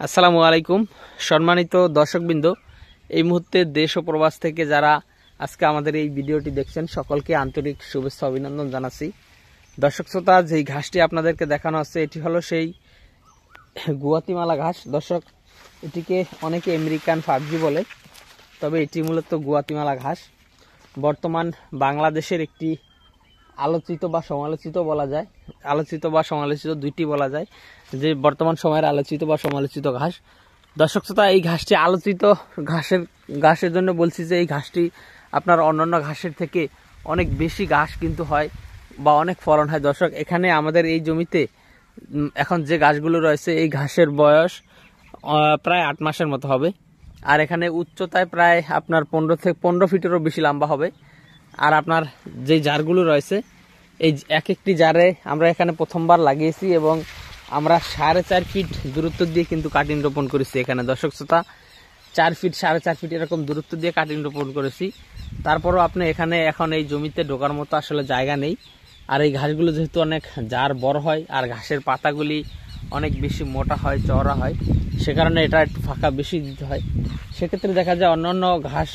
আসসালামু আলাইকুম সম্মানিত দর্শকবৃন্দ, এই মুহূর্তে দেশ ও প্রবাস থেকে যারা আজকে আমাদের এই ভিডিওটি দেখছেন সকলকে আন্তরিক শুভেচ্ছা অভিনন্দন জানাচ্ছি। দর্শক শ্রোতা, যেই ঘাসটি আপনাদেরকে দেখানো হচ্ছে এটি হলো সেই গুয়াতিমালা ঘাস। দর্শক, এটিকে অনেকে আমেরিকান ফার্জি বলে, তবে এটি মূলত গুয়াতিমালা ঘাস। বর্তমান বাংলাদেশের একটি আলোচিত বা সমালোচিত বলা যায়, আলোচিত বা সমালোচিত দুইটি বলা যায়, যে বর্তমান সময়ের আলোচিত বা সমালোচিত ঘাস। দর্শক শ্রোতা, এই ঘাসটি আলোচিত ঘাসের জন্য বলছি যে এই ঘাসটি আপনার অন্যান্য ঘাসের থেকে অনেক বেশি ঘাস কিন্তু হয় বা অনেক ফলন হয়। দর্শক, এখানে আমাদের এই জমিতে এখন যে ঘাসগুলো রয়েছে এই ঘাসের বয়স প্রায় 8 মাসের মতো হবে, আর এখানে উচ্চতায় প্রায় আপনার 15 ফিটেরও বেশি লম্বা হবে। আর আপনার যে জারগুলো রয়েছে এই এক একটি জারে আমরা এখানে প্রথমবার লাগিয়েছি এবং আমরা 4.5 ফিট দূরত্ব দিয়ে কিন্তু কাটিং রোপণ করেছি। এখানে দর্শক শ্রোতা, 4 ফিট 4.5 ফিট এরকম দূরত্ব দিয়ে কাটিং রোপণ করেছি। তারপরও আপনি এখানে এখন এই জমিতে ঢোকার মতো আসলে জায়গা নেই। আর এই ঘাসগুলো যেহেতু অনেক জার বড় হয় আর ঘাসের পাতাগুলি অনেক বেশি মোটা হয়, চওড়া হয়, সে কারণে এটা একটু ফাঁকা বেশি দিতে হয়। সেক্ষেত্রে দেখা যায় অন্যান্য ঘাস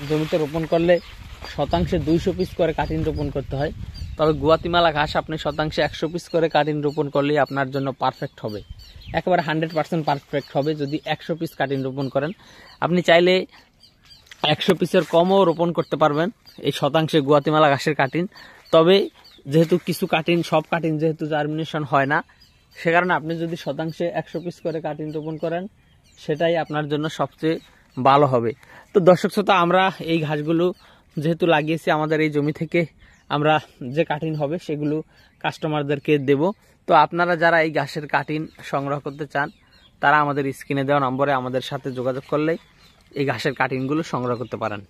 জমিতে রোপণ করলে শতাংশে 200 পিস করে কাটিং রোপণ করতে হয়, তবে গুয়াতিমালা ঘাস আপনি শতাংশে 100 পিস করে কাটিং রোপণ করলেই আপনার জন্য পারফেক্ট হবে, একেবারে 100% পারফেক্ট হবে যদি 100 পিস কাটিং রোপণ করেন। আপনি চাইলে 100 পিসের কমও রোপণ করতে পারবেন এই শতাংশে গুয়াতিমালা ঘাসের কাটিং। তবে যেহেতু কিছু কাটিং, সব কাটিং যেহেতু জার্মিনেশন হয় না, সে কারণে আপনি যদি শতাংশে 100 পিস করে কাটিং রোপণ করেন সেটাই আপনার জন্য সবচেয়ে ভালো হবে। তো দর্শক শ্রোতা, আমরা এই ঘাসগুলো যেহেতু লাগিয়েছি আমাদের এই জমি থেকে আমরা যে কাটিং হবে সেগুলো কাস্টমারদেরকে দেব। তো আপনারা যারা এই ঘাসের কাটিং সংগ্রহ করতে চান তারা আমাদের স্ক্রিনে দেওয়া নম্বরে আমাদের সাথে যোগাযোগ করলেই এই ঘাসের কাটিংগুলো সংগ্রহ করতে পারেন।